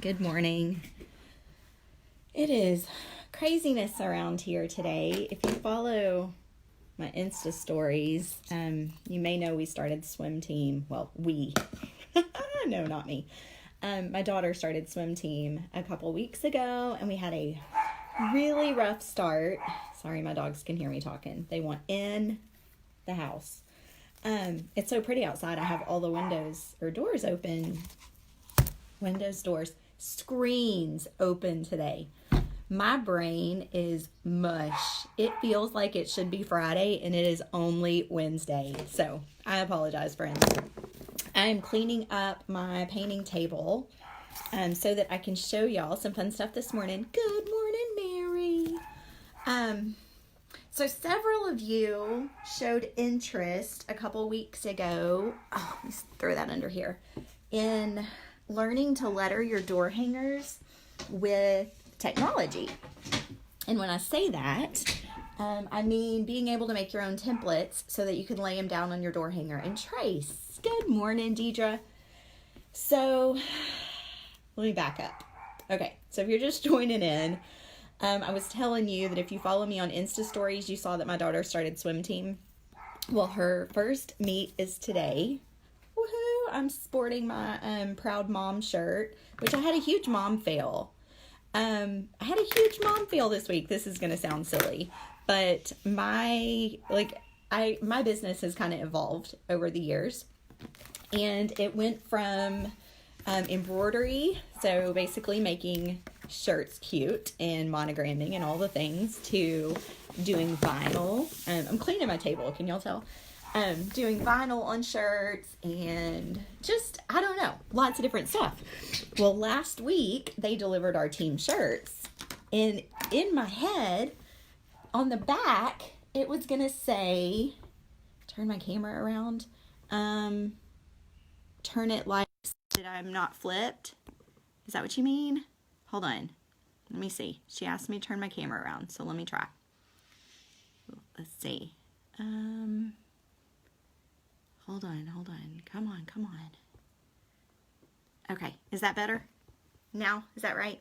Good morning. It is craziness around here today. If you follow my Insta stories, you may know we started swim team. Well, we. No, not me. My daughter started swim team a couple weeks ago, and we had a really rough start. Sorry, my dogs can hear me talking. They want in the house. It's so pretty outside. I have all the windows or doors open. Windows, doors, screens open today. My brain is mush. It feels like it should be Friday and it is only Wednesday. So I apologize, friends. I am cleaning up my painting table so that I can show y'all some fun stuff this morning. Good morning, Mary. So several of you showed interest a couple weeks ago. Oh, let me throw that under here. In learning to letter your door hangers with technology. And when I say that, I mean being able to make your own templates so that you can lay them down on your door hanger. And Trace, good morning, Deidre. So let me back up. Okay, so if you're just joining in, I was telling you that if you follow me on Insta stories, you saw that my daughter started swim team. Well, her first meet is today. Woohoo! I'm sporting my Proud Mom shirt, which I had a huge mom fail. I had a huge mom fail this week. This is going to sound silly, but my business has kind of evolved over the years, and it went from embroidery, so basically making shirts cute and monogramming and all the things, to doing vinyl. I'm cleaning my table. Can y'all tell? Doing vinyl on shirts and just, I don't know, lots of different stuff. Well, last week they delivered our team shirts, and in my head, on the back, it was going to say, turn my camera around, turn it like that I'm not flipped. Is that what you mean? Hold on. Let me see. She asked me to turn my camera around, so let me try. Let's see. Hold on. Come on. Okay, is that better? Now, is that right?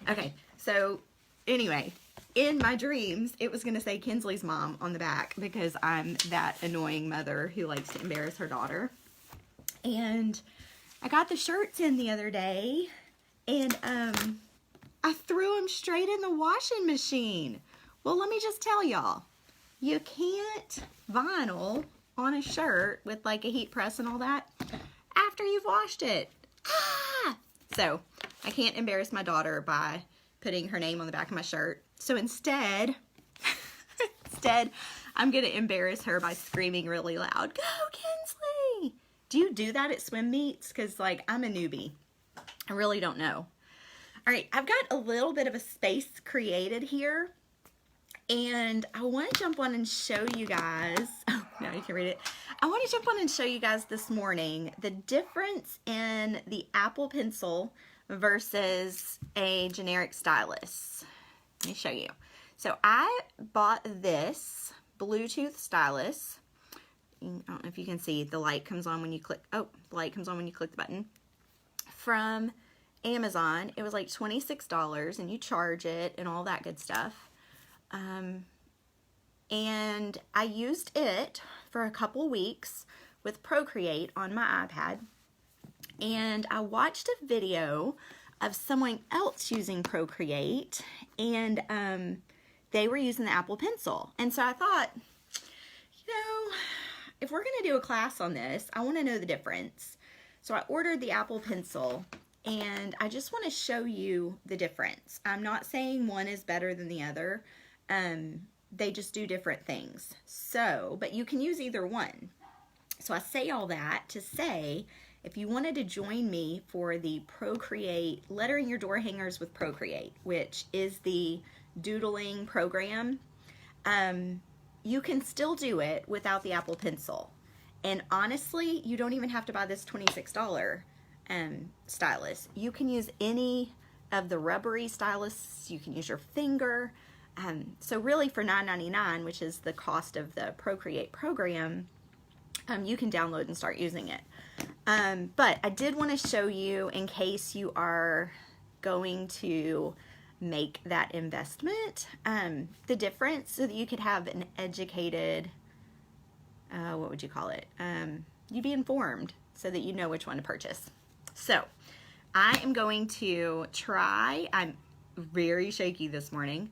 Okay, so anyway, in my dreams, it was going to say Kinsley's mom on the back because I'm that annoying mother who likes to embarrass her daughter. And I got the shirts in the other day, and I threw them straight in the washing machine. Well, let me just tell y'all, you can't vinyl on a shirt with like a heat press and all that after you've washed it. So I can't embarrass my daughter by putting her name on the back of my shirt. So instead I'm gonna embarrass her by screaming really loud, "Go Kinsley!" Do you do that at swim meets? Because like, I'm a newbie. I really don't know. All right, I've got a little bit of a space created here, and I want to jump on and show you guys. Oh, now you can read it. I want to jump on and show you guys this morning the difference in the Apple Pencil versus a generic stylus. Let me show you. So I bought this Bluetooth stylus. I don't know if you can see, the light comes on when you click. Oh, the light comes on when you click the button. From Amazon. It was like $26, and you charge it and all that good stuff. And I used it for a couple weeks with Procreate on my iPad, and I watched a video of someone else using Procreate, and they were using the Apple Pencil. And so I thought, you know, if we're going to do a class on this, I want to know the difference. So I ordered the Apple Pencil, and I just want to show you the difference. I'm not saying one is better than the other. They just do different things. So, but you can use either one. So I say all that to say, if you wanted to join me for the Procreate, lettering your door hangers with Procreate, which is the doodling program, you can still do it without the Apple Pencil. And honestly, you don't even have to buy this $26 stylus. You can use any of the rubbery stylus. You can use your finger. So really for $9.99, which is the cost of the Procreate program, you can download and start using it. But I did want to show you, in case you are going to make that investment, the difference, so that you could have an educated, what would you call it? You'd be informed so that you know which one to purchase. So I am going to try, I'm very shaky this morning.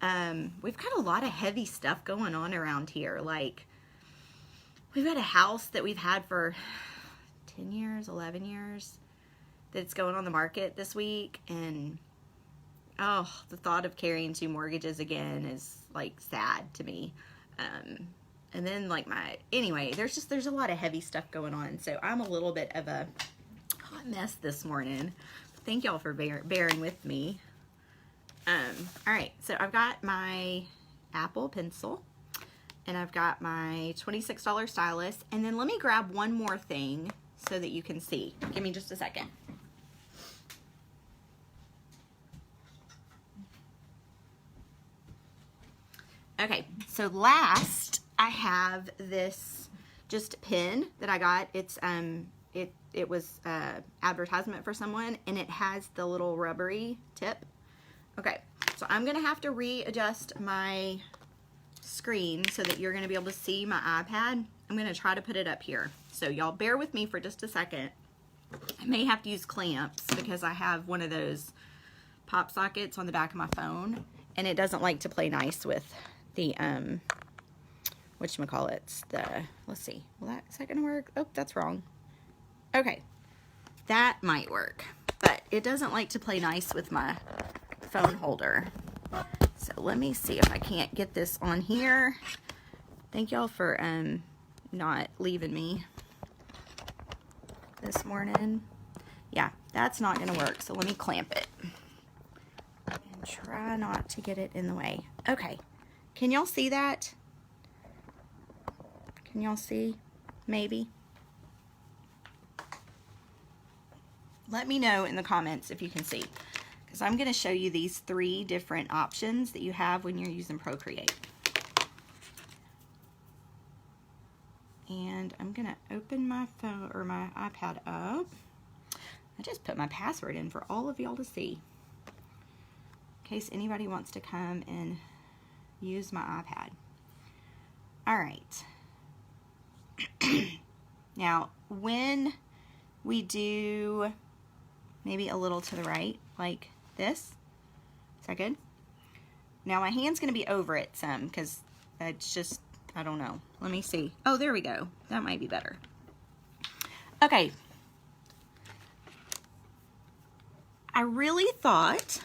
We've got a lot of heavy stuff going on around here. Like, we've got a house that we've had for 10 years, 11 years, that's going on the market this week, and oh, the thought of carrying 2 mortgages again is like sad to me. And then like anyway, there's a lot of heavy stuff going on, so I'm a little bit of a hot mess this morning. Thank y'all for bearing with me. All right, so I've got my Apple pencil, and I've got my $26 stylus, and then let me grab one more thing so that you can see. Give me just a second. Okay, so last I have this just pin that I got. It's it was advertisement for someone, and it has the little rubbery tip. Okay, so I'm gonna have to readjust my screen so that you're gonna be able to see my iPad. I'm gonna try to put it up here. So y'all bear with me for just a second. I may have to use clamps because I have one of those pop sockets on the back of my phone, and it doesn't like to play nice with the whatchamacallits, let's see, is that gonna work? Oh, that's wrong. Okay, that might work, but it doesn't like to play nice with my phone holder. So let me see if I can't get this on here. Thank y'all for not leaving me this morning. Yeah, that's not gonna work, so let me clamp it and try not to get it in the way. Okay, can y'all see that? Can y'all see? Maybe? Let me know in the comments if you can see, because I'm going to show you these 3 different options that you have when you're using Procreate. And I'm going to open my phone or my iPad up. I just put my password in for all of y'all to see, in case anybody wants to come and use my iPad. All right. Now, when we do maybe a little to the right, like this, is that good? Now my hand's gonna be over it some, because it's just, I don't know. Let me see. Oh, there we go. That might be better. Okay. I really thought,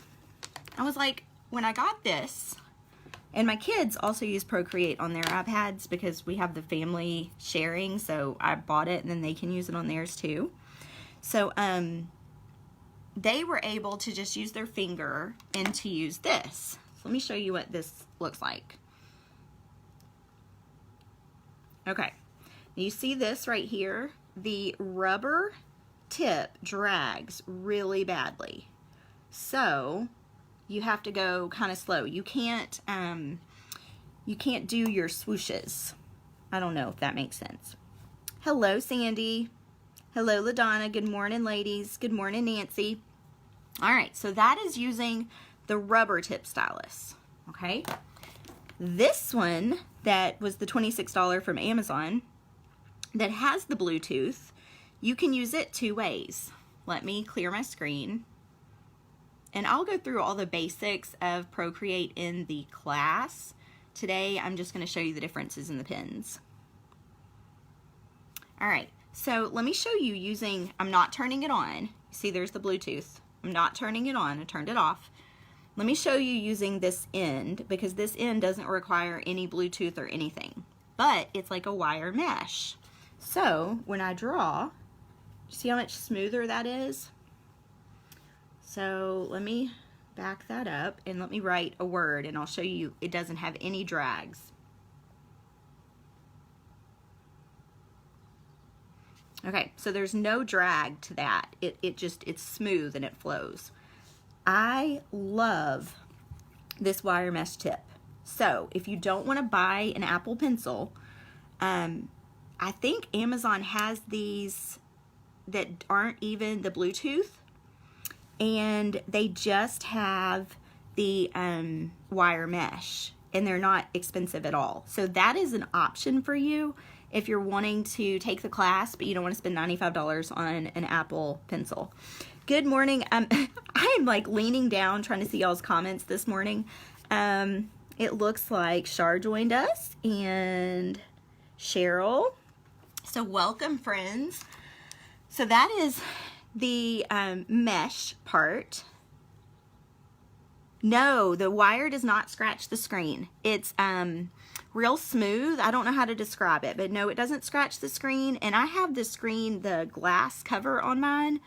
I was like, when I got this, and my kids also use Procreate on their iPads because we have the family sharing, so I bought it and then they can use it on theirs too. So they were able to just use their finger and to use this. So let me show you what this looks like. Okay, you see this right here? The rubber tip drags really badly. So you have to go kind of slow. You can't do your swooshes. I don't know if that makes sense. Hello, Sandy. Hello, LaDonna. Good morning, ladies. Good morning, Nancy. All right, so that is using the rubber tip stylus, okay? This one that was the $26 from Amazon that has the Bluetooth, you can use it 2 ways. Let me clear my screen. And I'll go through all the basics of Procreate in the class. Today, I'm just going to show you the differences in the pins. All right, so let me show you using, I'm not turning it on. See, there's the Bluetooth. I'm not turning it on, I turned it off. Let me show you using this end, because this end doesn't require any Bluetooth or anything, but it's like a wire mesh. So when I draw, see how much smoother that is? So let me back that up and let me write a word, and I'll show you it doesn't have any drags. Okay, so there's no drag to that. It's smooth and it flows. I love this wire mesh tip. So if you don't want to buy an Apple Pencil, I think Amazon has these that aren't even the Bluetooth, and they just have the wire mesh, and they're not expensive at all. So that is an option for you if you're wanting to take the class, but you don't want to spend $95 on an Apple Pencil. Good morning. I'm like leaning down trying to see y'all's comments this morning. It looks like Shar joined us and Cheryl. So welcome, friends. So that is the mesh part. No, the wire does not scratch the screen. It's real smooth. I don't know how to describe it, but no, it doesn't scratch the screen. And I have the screen, the glass cover on mine,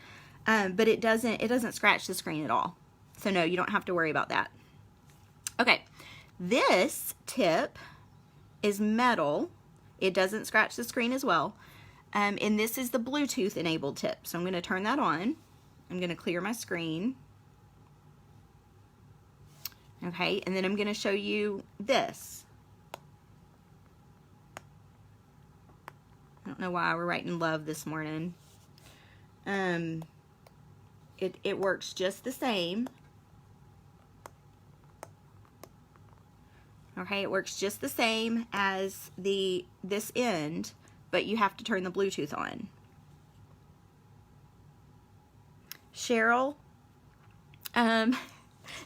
but it doesn't scratch the screen at all. So no, you don't have to worry about that. Okay, this tip is metal. It doesn't scratch the screen as well. And this is the Bluetooth enabled tip. So I'm going to turn that on. I'm going to clear my screen. Okay, and then I'm going to show you this. I don't know why we're writing love this morning. It works just the same. Okay, it works just the same as this end, but you have to turn the Bluetooth on. Cheryl,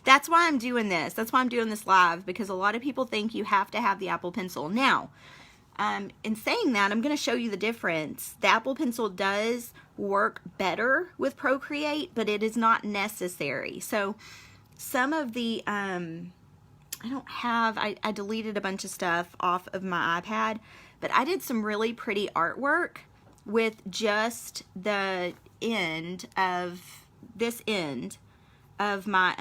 that's why I'm doing this. That's why I'm doing this live, because a lot of people think you have to have the Apple Pencil. Now, in saying that, I'm going to show you the difference. The Apple Pencil does work better with Procreate, but it is not necessary. So some of the, I deleted a bunch of stuff off of my iPad, but I did some really pretty artwork with just the end of my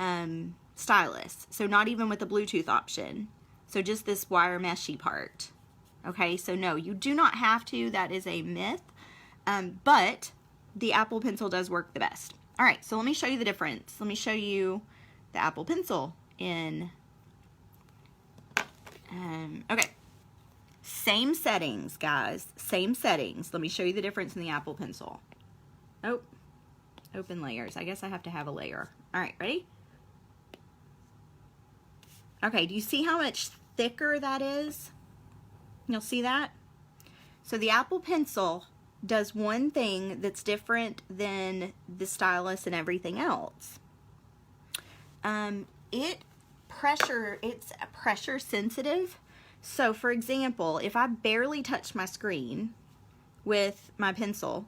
stylus. So not even with the Bluetooth option. So just this wire meshy part. Okay, so no, you do not have to. That is a myth. But the Apple Pencil does work the best. All right, so let me show you the difference. Let me show you the Apple Pencil in... okay, same settings, guys. Same settings. Let me show you the difference in the Apple Pencil. Oh, open layers. I guess I have to have a layer. All right, ready? Okay, do you see how much thicker that is? You'll see that? So the Apple Pencil does one thing that's different than the stylus and everything else. It's pressure sensitive. So for example, if I barely touch my screen with my pencil,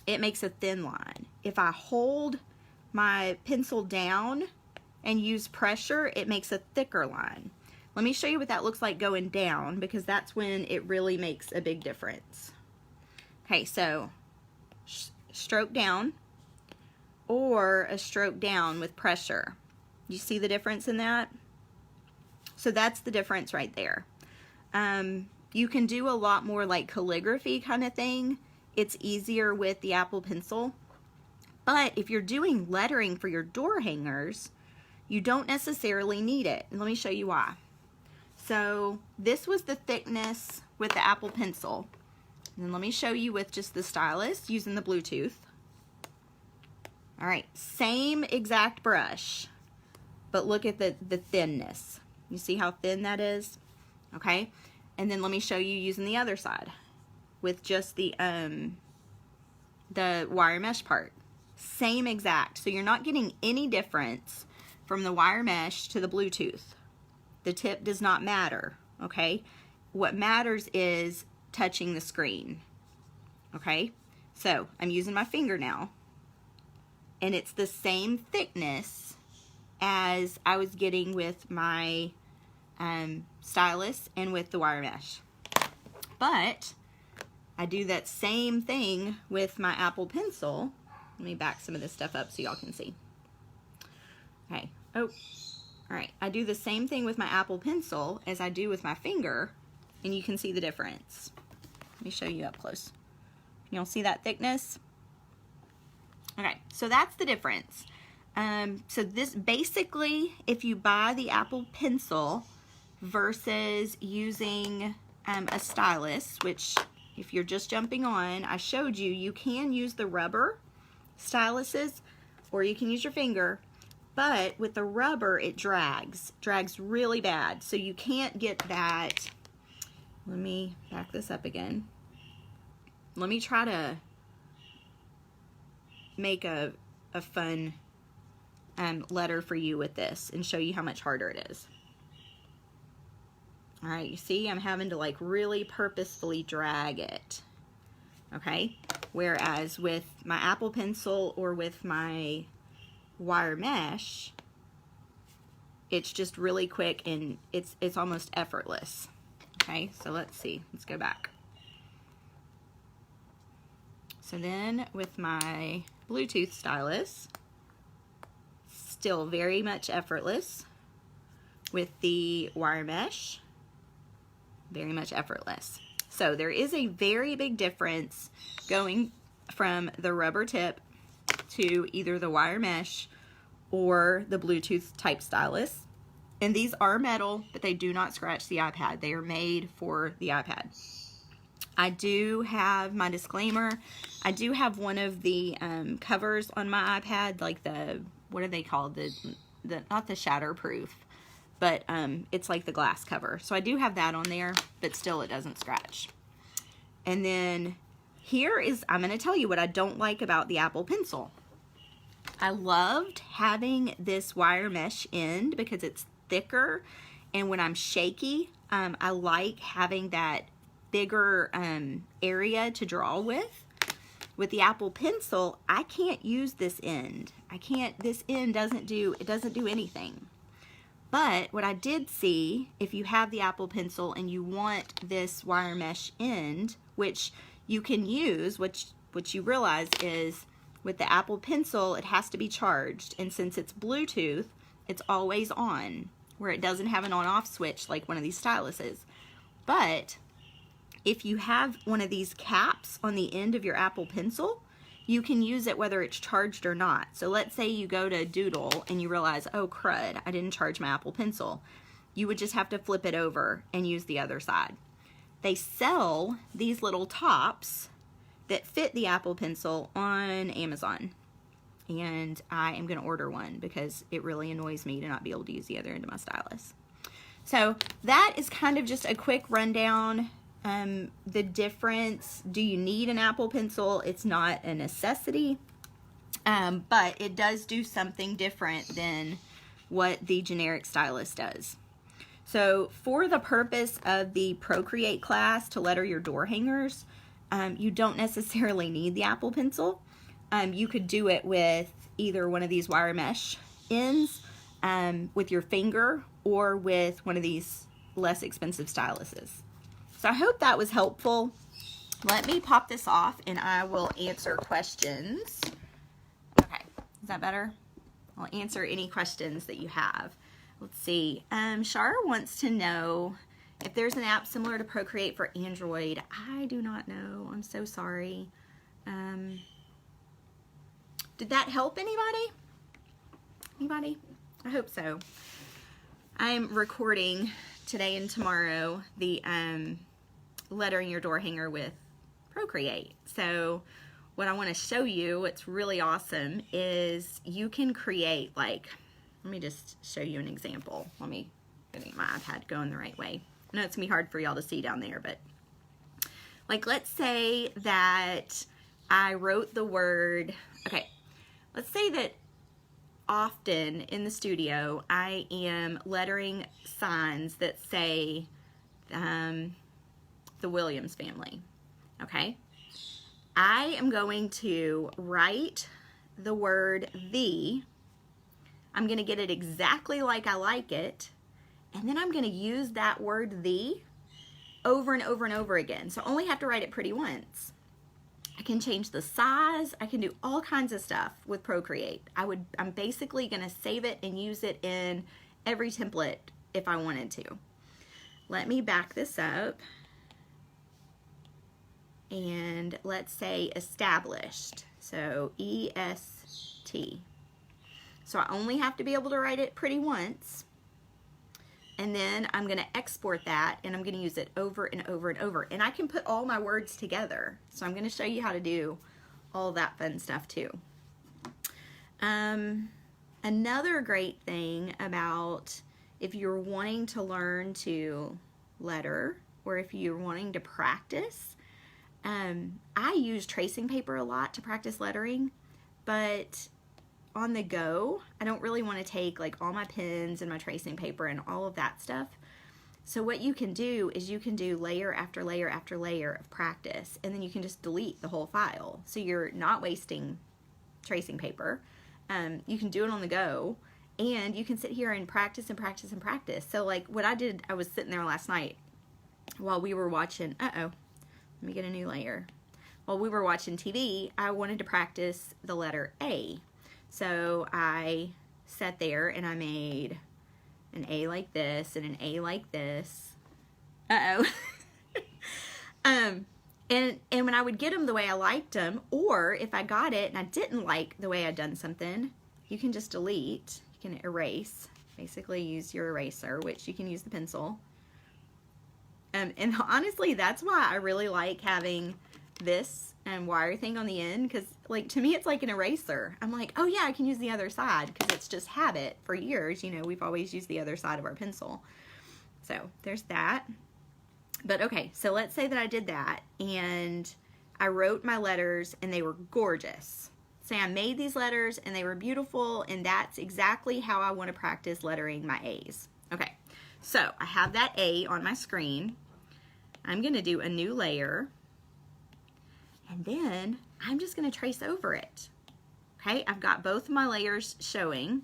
it makes a thin line. If I hold my pencil down and use pressure, it makes a thicker line. Let me show you what that looks like going down, because that's when it really makes a big difference. Okay, so stroke down or a stroke down with pressure. You see the difference in that? So that's the difference right there. You can do a lot more like calligraphy kind of thing. It's easier with the Apple Pencil. But if you're doing lettering for your door hangers, you don't necessarily need it. And let me show you why. So this was the thickness with the Apple Pencil. And then let me show you with just the stylus using the Bluetooth. All right, same exact brush, but look at the thinness. You see how thin that is? Okay, and then let me show you using the other side with just the wire mesh part. Same exact. So you're not getting any difference from the wire mesh to the Bluetooth. The tip does not matter, okay? What matters is touching the screen, okay? So I'm using my finger now, and it's the same thickness as I was getting with my stylus and with the wire mesh. But I do that same thing with my Apple Pencil. Let me back some of this stuff up so y'all can see. Okay, oh. All right, I do the same thing with my Apple Pencil as I do with my finger, and you can see the difference. Let me show you up close. You'll see that thickness? Okay, so that's the difference. So this basically, if you buy the Apple Pencil versus using a stylus, which if you're just jumping on, I showed you, you can use the rubber styluses or you can use your finger, but with the rubber it drags really bad. So you can't get that. Let me back this up again. Let me try to make a fun letter for you with this and show you how much harder it is. All right, you see I'm having to like really purposefully drag it, okay? Whereas with my Apple Pencil or with my wire mesh, it's just really quick and it's almost effortless. Okay, so let's see, let's go back. So then with my Bluetooth stylus, still very much effortless. With the wire mesh, very much effortless. So there is a very big difference going from the rubber tip to either the wire mesh or the Bluetooth type stylus. And these are metal, but they do not scratch the iPad. They are made for the iPad. I do have my disclaimer. I do have one of the covers on my iPad, like the, what are they called? The not the shatterproof, but it's like the glass cover. So I do have that on there, but still it doesn't scratch. And then here is, I'm going to tell you what I don't like about the Apple Pencil. I loved having this wire mesh end because it's thicker, and when I'm shaky, I like having that bigger area to draw with. With the Apple Pencil, I can't use this end. This end doesn't do anything. But what I did see, if you have the Apple Pencil and you want this wire mesh end, which you can use, which you realize is with the Apple Pencil, it has to be charged. And since it's Bluetooth, it's always on, where it doesn't have an on-off switch like one of these styluses. But if you have one of these caps on the end of your Apple Pencil, you can use it whether it's charged or not. So let's say you go to doodle and you realize, oh crud, I didn't charge my Apple Pencil. You would just have to flip it over and use the other side. They sell these little tops that fit the Apple Pencil on Amazon. And I am going to order one because it really annoys me to not be able to use the other end of my stylus. So that is kind of just a quick rundown. The difference, do you need an Apple Pencil? It's not a necessity, but it does do something different than what the generic stylus does. So for the purpose of the Procreate class to letter your door hangers, you don't necessarily need the Apple Pencil. You could do it with either one of these wire mesh ends, with your finger, or with one of these less expensive styluses. So I hope that was helpful. Let me pop this off and I will answer questions. Okay, is that better? I'll answer any questions that you have. Let's see. Shar wants to know if there's an app similar to Procreate for Android. I do not know. I'm so sorry. Did that help anybody? Anybody? I hope so. I'm recording today and tomorrow the lettering your door hanger with Procreate. So what I want to show you, what's really awesome, is you can create, like, let me just show you an example. Let me get my iPad going the right way. I know it's gonna be hard for y'all to see down there, but like, let's say that I wrote the word, okay, let's say that often in the studio I am lettering signs that say the Williams family. Okay, I am going to write the word the. I'm going to get it exactly like I like it, and then I'm going to use that word the over and over and over again. So I only have to write it pretty once. I can change the size. I can do all kinds of stuff with Procreate. I'm basically going to save it and use it in every template if I wanted to. Let me back this up. And let's say established. So EST. So I only have to be able to write it pretty once. And then I'm going to export that, and I'm going to use it over and over and over. And I can put all my words together. So I'm going to show you how to do all that fun stuff too. Another great thing about if you're wanting to learn to letter, or if you're wanting to practice, I use tracing paper a lot to practice lettering, but on the go, I don't really want to take like all my pens and my tracing paper and all of that stuff. So what you can do is you can do layer after layer after layer of practice, and then you can just delete the whole file. So you're not wasting tracing paper. You can do it on the go, and you can sit here and practice and practice and practice. So like what I did, I was sitting there last night while we were watching, let me get a new layer. While we were watching TV, I wanted to practice the letter A. So I sat there and I made an A like this and an A like this. And when I would get them the way I liked them, or if I got it and I didn't like the way I'd done something, you can just delete, you can erase, basically use your eraser, which you can use the pencil. And honestly, that's why I really like having this wire thing on the end, because like to me it's like an eraser. I'm like, oh yeah, I can use the other side, because it's just habit. For years, you know, we've always used the other side of our pencil. So there's that. But okay, so let's say that I did that and I wrote my letters and they were gorgeous. Say I made these letters and they were beautiful, and that's exactly how I want to practice lettering my A's. Okay, so I have that A on my screen. I'm going to do a new layer, and then I'm just going to trace over it. Okay, I've got both of my layers showing,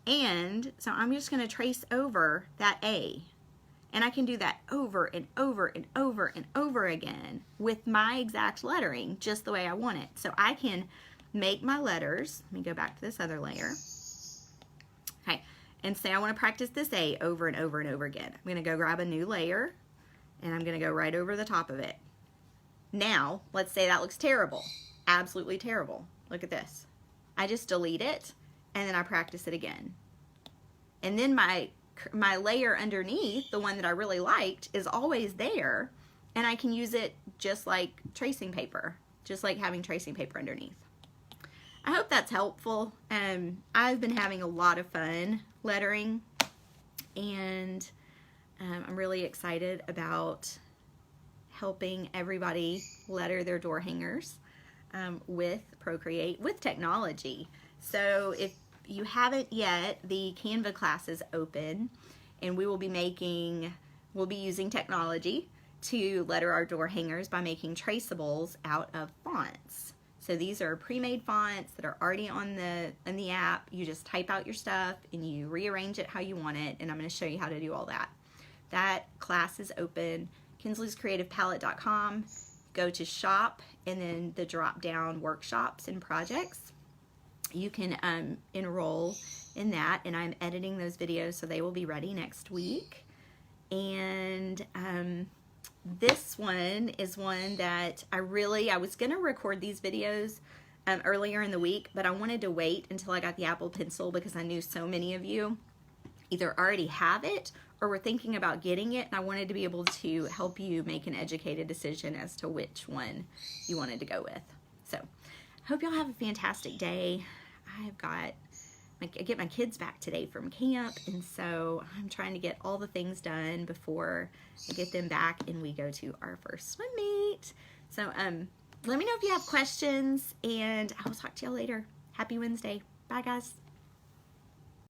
and so I'm just going to trace over that A. And I can do that over and over and over and over again with my exact lettering, just the way I want it. So I can make my letters. Let me go back to this other layer. Okay, and say I want to practice this A over and over and over again. I'm going to go grab a new layer, and I'm going to go right over the top of it. Now, let's say that looks terrible. Absolutely terrible. Look at this. I just delete it, and then I practice it again. And then my layer underneath, the one that I really liked, is always there, and I can use it just like tracing paper, just like having tracing paper underneath. I hope that's helpful. I've been having a lot of fun lettering, and I'm really excited about helping everybody letter their door hangers with Procreate, with technology. So if you haven't yet, the Canva class is open, and we'll be using technology to letter our door hangers by making traceables out of fonts. So these are pre-made fonts that are already in the app. You just type out your stuff and you rearrange it how you want it, and I'm going to show you how to do all that. That class is open. Kinsley'sCreativePalette.com. Go to shop, and then the drop down workshops and projects. You can enroll in that, and I'm editing those videos so they will be ready next week. And this one is one that I was going to record these videos earlier in the week, but I wanted to wait until I got the Apple Pencil, because I knew so many of you either already have it or were thinking about getting it, and I wanted to be able to help you make an educated decision as to which one you wanted to go with. So I hope y'all have a fantastic day. I get my kids back today from camp, and so I'm trying to get all the things done before I get them back and we go to our first swim meet. So let me know if you have questions, and I will talk to y'all later. Happy Wednesday. Bye, guys.